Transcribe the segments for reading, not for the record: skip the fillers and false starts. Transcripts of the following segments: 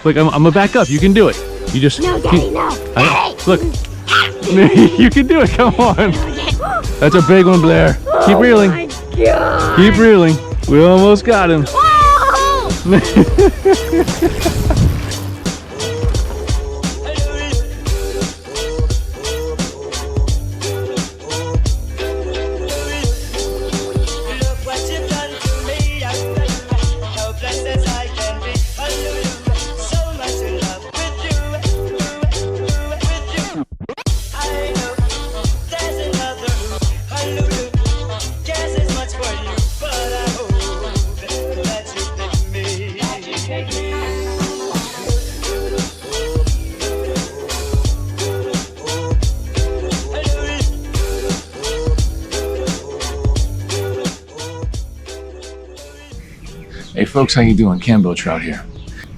Look, I'm gonna back up. You can do it. You just... No, Daddy, no. Hey. Look. You can do it. Come on. That's a big one, Blair. Keep reeling. My God. Keep reeling. We almost got him. Hey folks, how you doing? Cambo Trout here.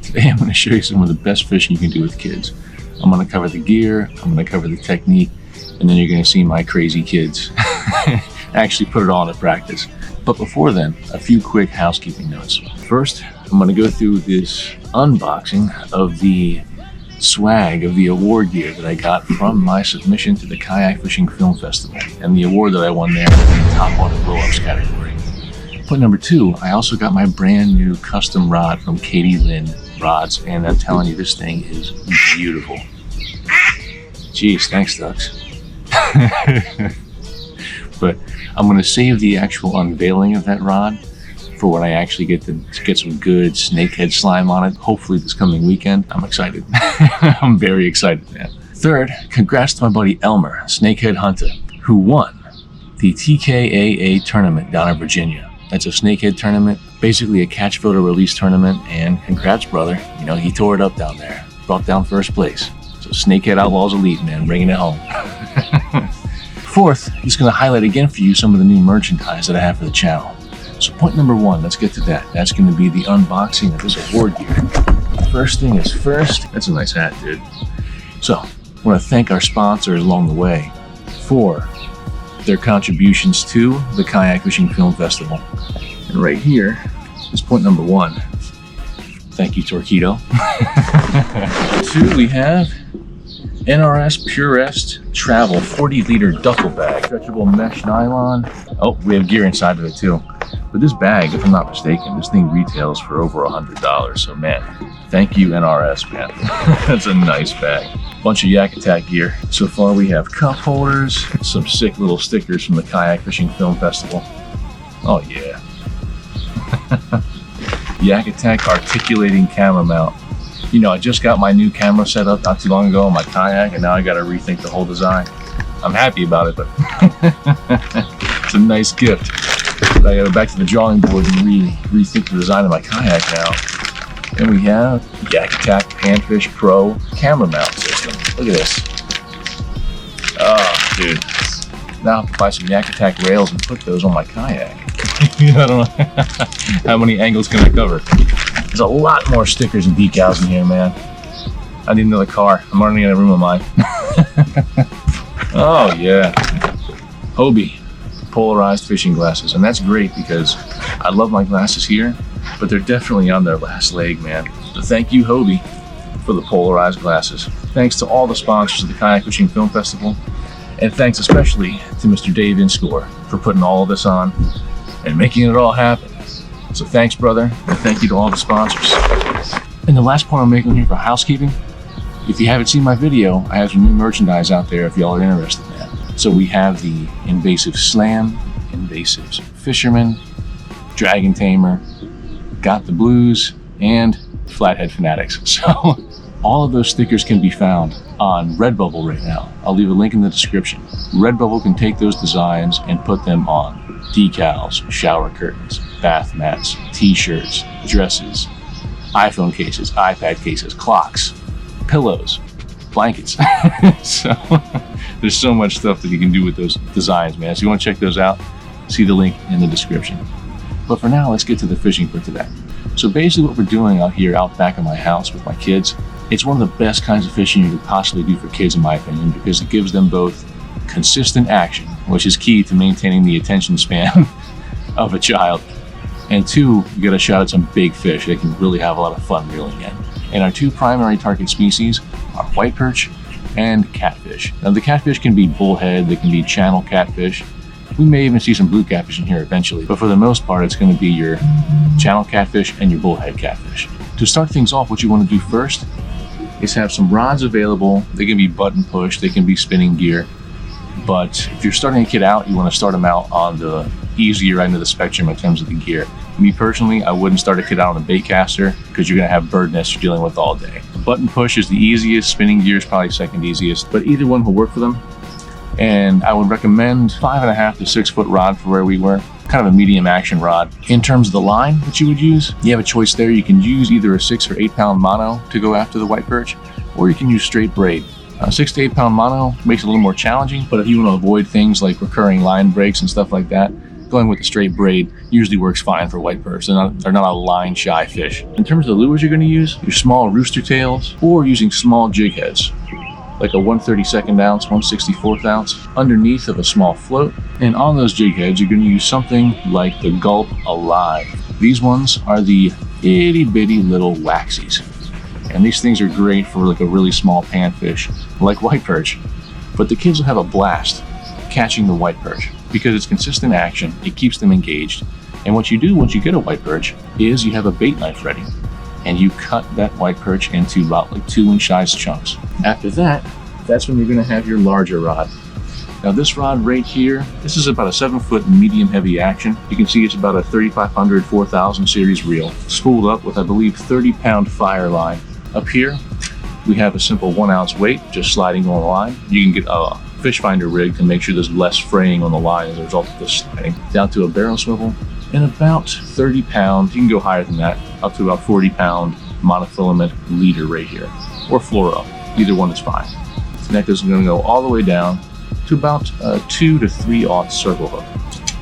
Today I'm going to show you some of the best fishing you can do with kids. I'm going to cover the gear, I'm going to cover the technique, and then you're going to see my crazy kids actually put it all into practice. But before then, a few quick housekeeping notes. First, I'm going to go through this unboxing of the swag of the award gear that I got from my submission to the Kayak Fishing Film Festival, and the award that I won there was the top one in blow-ups category. Point number two, I also got my brand new custom rod from Katie Lynn Rods, and I'm telling you, this thing is beautiful. Jeez, thanks, Ducks. But I'm going to save the actual unveiling of that rod for when I actually get some good snakehead slime on it, hopefully this coming weekend. I'm excited. I'm very excited, man. Third, congrats to my buddy Elmer, Snakehead Hunter, who won the TKAA tournament down in Virginia. That's a snakehead tournament, basically a catch photo release tournament, and congrats, brother. You know, he tore it up down there, brought down first place. So Snakehead Outlaws Elite, man, bringing it home. Fourth, I'm just gonna highlight again for you some of the new merchandise that I have for the channel. So point number one, let's get to that. That's gonna be the unboxing of this award gear. First thing is first, that's a nice hat, dude. So, I wanna thank our sponsors along the way for their contributions to the Kayak Fishing Film Festival. And right here is point number one. Thank you, Torquedo. Two, we have NRS Purest Travel 40-liter duffel bag, stretchable mesh nylon. Oh, we have gear inside of it too. But this bag, if I'm not mistaken, this thing retails for over $100. So man, thank you NRS, man. That's a nice bag. Bunch of Yak Attack gear. So far we have cup holders, some sick little stickers from the Kayak Fishing Film Festival. Oh yeah. Yak Attack articulating camera mount. You know, I just got my new camera set up not too long ago on my kayak, and now I got to rethink the whole design. I'm happy about it, but it's a nice gift. But I got to go back to the drawing board and rethink the design of my kayak now. Then we have Yak Attack Panfish Pro camera mount system. Look at this. Oh, dude. Now I have to buy some Yak Attack rails and put those on my kayak. I don't know how many angles can I cover. There's a lot more stickers and decals in here, man. I need another car. I'm running out of room on mine. Oh yeah. Hobie polarized fishing glasses. And that's great because I love my glasses here, but they're definitely on their last leg, man. So thank you, Hobie, for the polarized glasses. Thanks to all the sponsors of the Kayak Fishing Film Festival. And thanks especially to Mr. Dave Inscore for putting all of this on and making it all happen. So thanks, brother, and thank you to all the sponsors. And the last point I'm making here for housekeeping, if you haven't seen my video, I have some new merchandise out there if y'all are interested in that. So we have the Invasive Slam, Invasive Fisherman, Dragon Tamer, Got the Blues, and Flathead Fanatics. So all of those stickers can be found on Redbubble right now. I'll leave a link in the description. Redbubble can take those designs and put them on decals, shower curtains, bath mats, t-shirts, dresses, iPhone cases, iPad cases, clocks, pillows, blankets. So there's so much stuff that you can do with those designs, man. So you want to check those out, see the link in the description. But for now, let's get to the fishing for today. So basically what we're doing out here out back of my house with my kids, it's one of the best kinds of fishing you could possibly do for kids in my opinion, because it gives them both consistent action, which is key to maintaining the attention span of a child, and two, you get a shot at some big fish they can really have a lot of fun reeling in. And our two primary target species are white perch and catfish. Now the catfish can be bullhead, they can be channel catfish. We may even see some blue catfish in here eventually, but for the most part, it's going to be your channel catfish and your bullhead catfish. To start things off, what you want to do first is have some rods available. They can be button push, they can be spinning gear. But if you're starting a kid out, you want to start them out on the easier end of the spectrum in terms of the gear. Me personally, I wouldn't start a kid out on a bait caster because you're going to have bird nests you're dealing with all day. Button push is the easiest, spinning gear is probably second easiest, but either one will work for them. And I would recommend 5.5 to 6 foot rod for where we were, kind of a medium action rod. In terms of the line that you would use, you have a choice there. You can use either a 6 or 8 pound mono to go after the white perch, or you can use straight braid. 6 to 8 pound mono makes it a little more challenging, but if you want to avoid things like recurring line breaks and stuff like that, going with the straight braid usually works fine for white perch. They're not a line shy fish. In terms of the lures you're going to use, your small rooster tails, or using small jig heads, like a 1/32 ounce, 1/64 ounce, underneath of a small float. And on those jig heads, you're going to use something like the Gulp Alive. These ones are the itty bitty little waxies. And these things are great for like a really small panfish, like white perch. But the kids will have a blast catching the white perch because it's consistent action, it keeps them engaged. And what you do once you get a white perch is you have a bait knife ready and you cut that white perch into about like 2-inch size chunks. After that, that's when you're gonna have your larger rod. Now this rod right here, this is about a 7 foot medium heavy action. You can see it's about a 3500 4000 series reel, spooled up with I believe 30 pound fire line. Up here, we have a simple 1 ounce weight, just sliding on the line. You can get a fish finder rig to make sure there's less fraying on the line as a result of this sliding. Down to a barrel swivel and about 30 pound, you can go higher than that, up to about 40 pound monofilament leader right here, or fluoro, either one is fine. The neck is gonna go all the way down to about a 2 to 3/0 circle hook.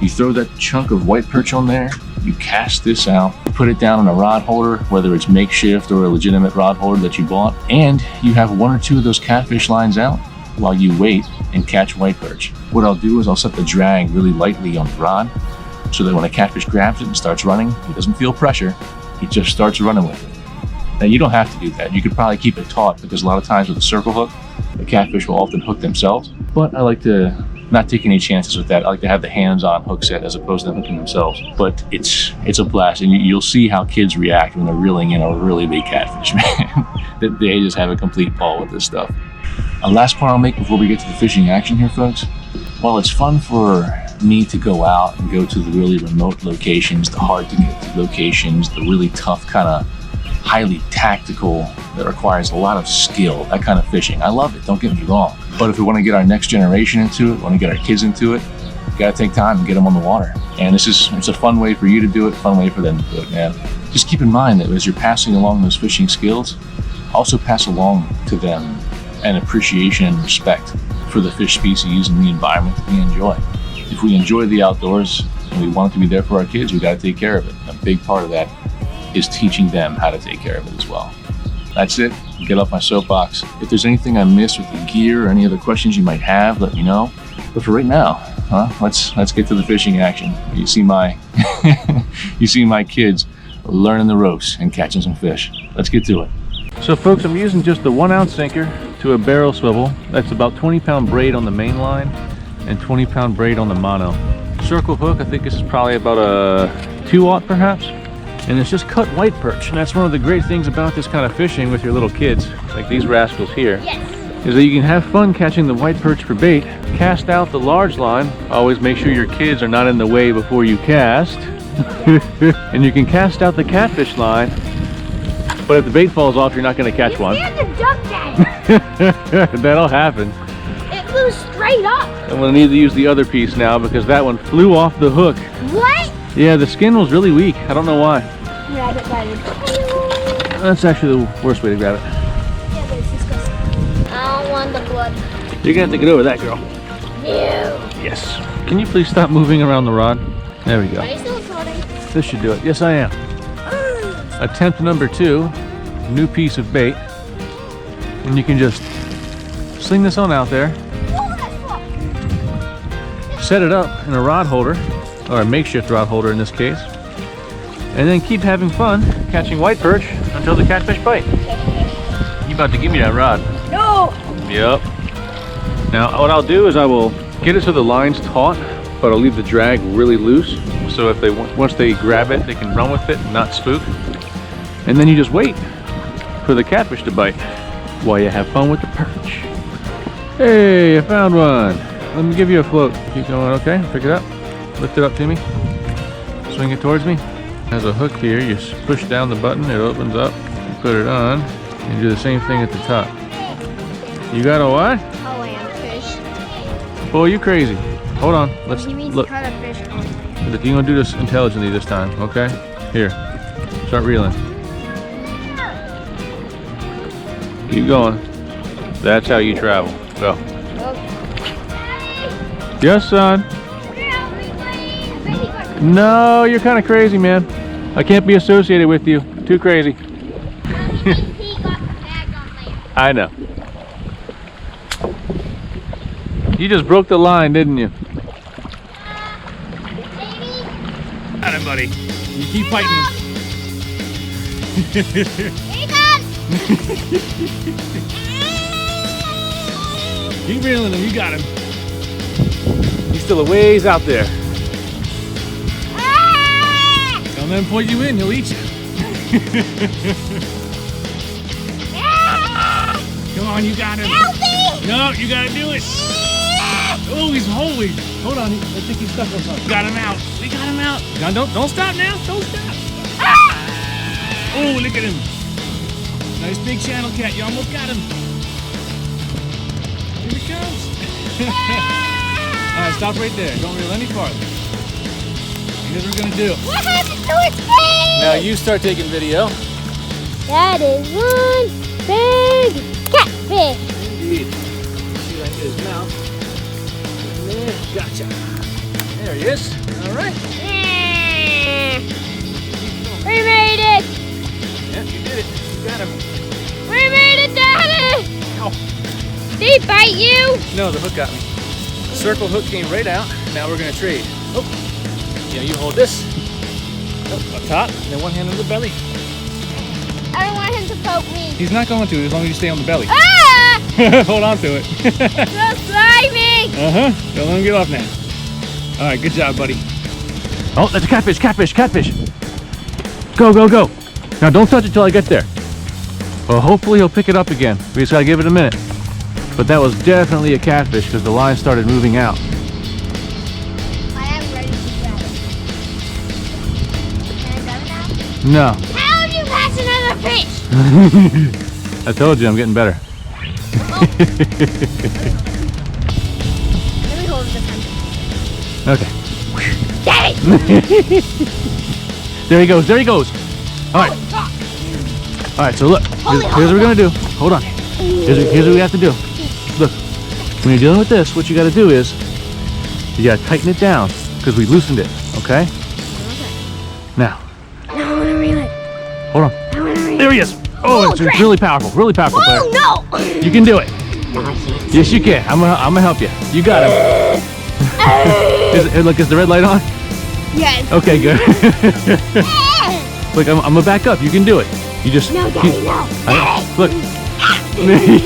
You throw that chunk of white perch on there, you cast this out, put it down on a rod holder, whether it's makeshift or a legitimate rod holder that you bought, and you have 1 or 2 of those catfish lines out while you wait and catch white perch. What I'll do is I'll set the drag really lightly on the rod so that when a catfish grabs it and starts running, he doesn't feel pressure, he just starts running with it. Now you don't have to do that. You could probably keep it taut because a lot of times with a circle hook, the catfish will often hook themselves, but I like to not take any chances with that. I like to have the hands-on hook set as opposed to them hooking themselves. But it's a blast, and you'll see how kids react when they're reeling in a really big catfish, man. They just have a complete ball with this stuff. Last point I'll make before we get to the fishing action here, folks. While it's fun for me to go out and go to the really remote locations, the hard to get to locations, the really tough kind of highly tactical that requires a lot of skill, that kind of fishing. I love it, don't get me wrong. But if we want to get our next generation into it, want to get our kids into it, you got to take time and get them on the water. And it's a fun way for you to do it, fun way for them to do it, man. Just keep in mind that as you're passing along those fishing skills, also pass along to them an appreciation and respect for the fish species and the environment that we enjoy. If we enjoy the outdoors and we want it to be there for our kids, we got to take care of it. A big part of that is teaching them how to take care of it as well. That's it. Get off my soapbox. If there's anything I missed with the gear or any other questions you might have, let me know. But for right now, let's get to the fishing action. You see my kids learning the ropes and catching some fish. Let's get to it. So folks, I'm using just the 1 ounce sinker to a barrel swivel. That's about 20 pound braid on the main line and 20 pound braid on the mono. Circle hook, I think this is probably about a 2/0 perhaps. And it's just cut white perch. And that's one of the great things about this kind of fishing with your little kids, like these rascals here, is that you can have fun catching the white perch for bait. Cast out the large line. Always make sure your kids are not in the way before you cast. And you can cast out the catfish line, but if the bait falls off, you're not going to catch one. The duck tag. That'll happen. It flew straight up. I'm going to need to use the other piece now because that one flew off the hook. What? Yeah, the skin was really weak. I don't know why. Grab it by the... That's actually the worst way to grab it. Yeah, but it's disgusting. I don't want the blood. You're going to have to get over that, girl. No. Yes. Can you please stop moving around the rod? There we go. Are you still recording? This should do it. Yes, I am. Attempt number 2, new piece of bait. And you can just sling this on out there. Set it up in a rod holder, or a makeshift rod holder in this case. And then keep having fun catching white perch until the catfish bite. You about to give me that rod? No. Yep. Now what I'll do is I will get it so the line's taut, but I'll leave the drag really loose. So if they once they grab it, they can run with it and not spook. And then you just wait for the catfish to bite while you have fun with the perch. Hey, I found one. Let me give you a float. Keep going, okay? Pick it up. Lift it up to me. Swing it towards me. Has a hook here. You push down the button, it opens up. You put it on, and do the same thing at the top. You got a what? Oh, I am fish. Boy, you crazy. Hold on. Let's He means look. cut a fish on land. You're gonna do this intelligently this time, okay? Here. Start reeling. Keep going. That's how you travel. Go. Yes, son. No, you're kind of crazy, man. I can't be associated with you. Too crazy. I know. You just broke the line, didn't you? Got him, buddy. You keep fighting him. Here he comes. Keep reeling him. You got him. He's still a ways out there. Don't let him point you in. He'll eat you. Come on, you got him. Help me. No, you gotta do it. Oh, he's holding. Hold on, I think he's stuck on something. Got him out. We got him out. Now, don't stop now. Don't stop. Oh, look at him. Nice big channel cat. You almost got him. Here he comes. All right, stop right there. Don't reel any farther. Here's what we're gonna do. What happened to its face? Now you start taking video. That is one big catfish. Indeed. See if I can get his mouth. There, gotcha. There he is. All right. We made it. Yep, you did it. You got him. We made it, Daddy. Ow. Did he bite you? No, the hook got me. Circle hook came right out. Now we're gonna trade. Oh, yeah, you hold this. Oh, up top, and then one hand on the belly. I don't want him to poke me. He's not going to as long as you stay on the belly. Ah! Hold on to it. So slimy. Uh-huh. Don't let him get off now. All right, good job, buddy. Oh, that's a catfish, catfish, catfish. Go, go, go. Now don't touch it till I get there. Well, hopefully he'll pick it up again. We just gotta give it a minute. But that was definitely a catfish because the line started moving out. I am ready to grab it. Can I grab it now? No. How did you catch another fish? I told you I'm getting better. Let me hold it this time. Okay. Daddy! There he goes, there he goes. All right. All right, so look, here's what we're gonna do. Hold on. Here's what we have to do. Look, when you're dealing with this, what you gotta do is, you gotta tighten it down, because we loosened it, okay? Now. I want to reel it. Hold on. I want to reel it. There he is. Oh, it's really powerful player. Oh, no! You can do it. Yes, you can. I'm gonna help you. You got him. Look, is the red light on? Yes. Okay, good. Look, I'm gonna back up. You can do it. You just No, Daddy, no. Look.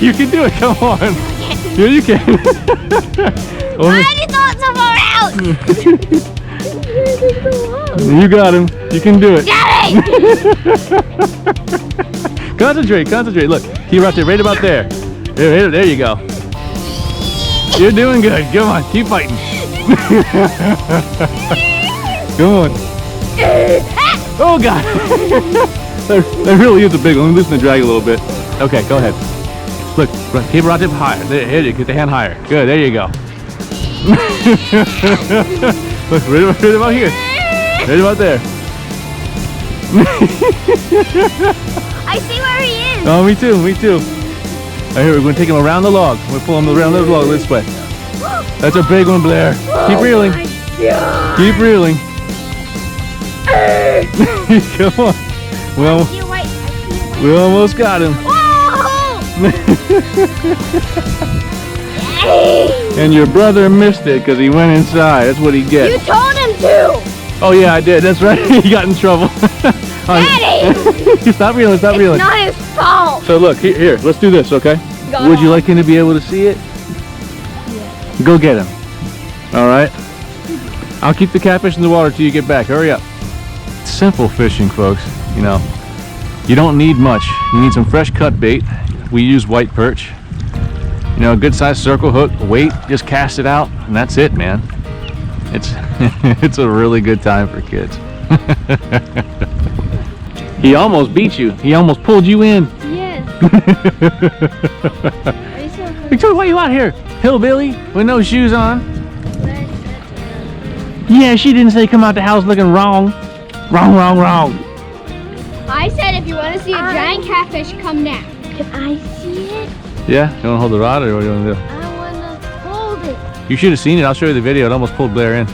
You can do it. Come on. Here you can. I already thought somewhere else. You got him. You can do it. Daddy! Concentrate. Look, he right about there. There you go. You're doing good. Come on, keep fighting. Come on. Oh God. that really is a big one. Let me loosen the drag a little bit. Okay, go ahead. Look, keep it right up higher. There you get the hand higher. Good. There you go. Look, right about here. Right about there. I see where he is. Oh, me too. All right, here, we're going to take him around the log. We're going to pull him around the log this way. That's a big one, Blair. Keep reeling. Keep reeling. Come on. Well, we almost got him. And your brother missed it because he went inside. That's what he gets. You told him to. Oh yeah, I did. That's right. He got in trouble. Daddy! Stop reeling. It's not his fault. So look, here, let's do this, okay? Go Would you on. like him to be able to see it? Yeah. Go get him. All right? I'll keep the catfish in the water till you get back. Hurry up. Simple fishing, folks. You know, you don't need much. You need some fresh cut bait. We use white perch. You know, a good sized circle hook, weight, just cast it out, and that's it, man. It's it's a really good time for kids. He almost beat you. He almost pulled you in. Yes. Victoria, why are you out here? Hillbilly with no shoes on. Yeah, she didn't say come out the house looking wrong. Wrong. I said if you want to see a giant catfish, come now. Can I see it? Yeah, you want to hold the rod or what do you want to do? I want to hold it. You should have seen it. I'll show you the video. It almost pulled Blair in.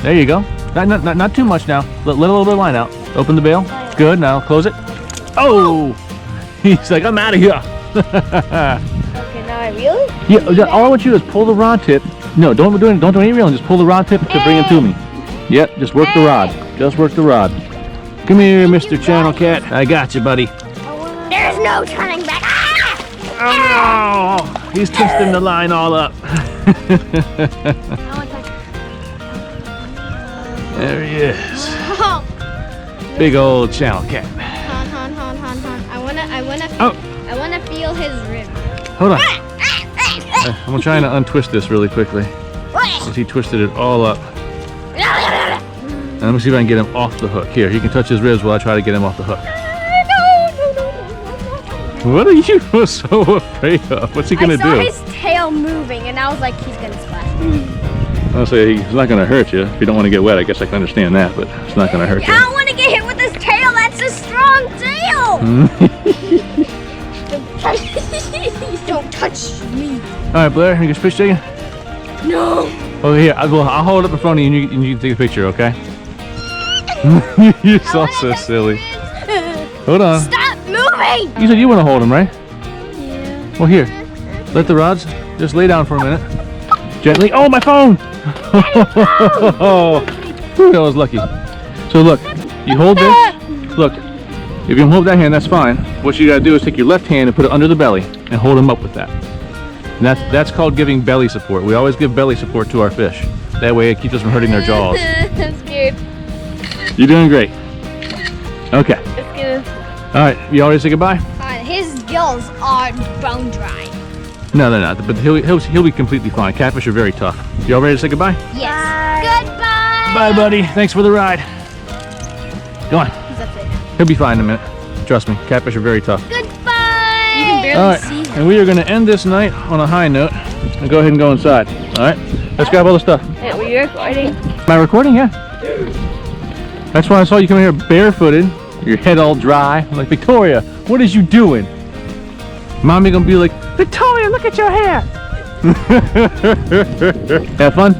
There you go. Not too much now. Let a little bit of line out. Open the bail. Good. Now close it. Oh! He's like, I'm out of here. Okay, now I reel it? Yeah. All I want you to do is pull the rod tip. No, don't do any reeling. Just pull the rod tip to bring it to me. Yep. Just work the rod. Just work the rod. Come here, Mr. Channel Cat. I got you, buddy. There's no turning back. Oh! He's twisting the line all up. There he is. Big old channel cat. Hon. Oh. I wanna feel his rib. Hold on. I'm trying to untwist this really quickly. Since he twisted it all up. And let me see if I can get him off the hook. Here, he can touch his ribs while I try to get him off the hook. What are you so afraid of? What's he gonna do? I saw his tail moving and I was like, he's gonna splash. I'll say he's not gonna hurt you. If you don't want to get wet, I guess I can understand that, but it's not gonna hurt you. I don't want to get hit with his tail. That's a strong tail. Don't touch me. All right, Blair, you can fish taking? No. Oh, here, I'll hold it up in front of you and you can take a picture, okay? You're so silly. Hold on. Stop moving. You said you want to hold him, right? Yeah. Well, here, let the rods just lay down for a minute. Gently. Oh, my phone! Oh, that was lucky. So look, you hold this. Look, if you hold that hand, that's fine. What you gotta do is take your left hand and put it under the belly and hold him up with that. And that's called giving belly support. We always give belly support to our fish. That way it keeps us from hurting their jaws. I'm scared. You're doing great. Okay. It's gonna. All right, you all ready to say goodbye? His gills are bone dry. No, they're not. But he'll be completely fine. Catfish are very tough. You all ready to say goodbye? Yes. Goodbye. Bye, buddy. Thanks for the ride. Go on. He's up there. He'll be fine in a minute. Trust me. Catfish are very tough. Goodbye. You can barely All right, see him. and we are going to end this night on a high note and go ahead and go inside. All right, let's grab all the stuff. Wait, were you recording? Am I recording? Yeah. That's why I saw you come here barefooted, your head all dry. I'm like, Victoria, what is you doing? Mommy gonna be like, Victoria, look at your hair. Have fun?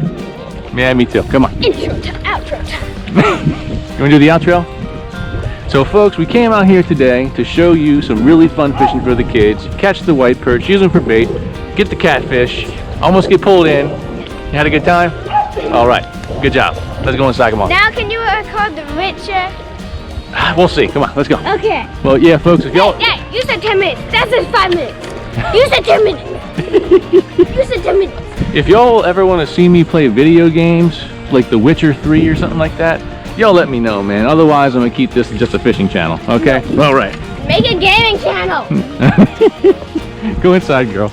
Yeah, me too. Come on. Intro time, outro time. You wanna do the outro? So folks, we came out here today to show you some really fun fishing for the kids. Catch the white perch, use them for bait, get the catfish, almost get pulled in. You had a good time? All right, good job. Let's go inside, come on. Now can you record the richer? We'll see, come on, let's go. Okay. Well, yeah, folks, if y'all... Yeah, you said 10 minutes. That says 5 minutes. You said 10 minutes. You said 10 minutes. If y'all ever want to see me play video games, like The Witcher 3 or something like that, y'all let me know, man. Otherwise, I'm going to keep this just a fishing channel, okay? All right. Make a gaming channel. Go inside, girl.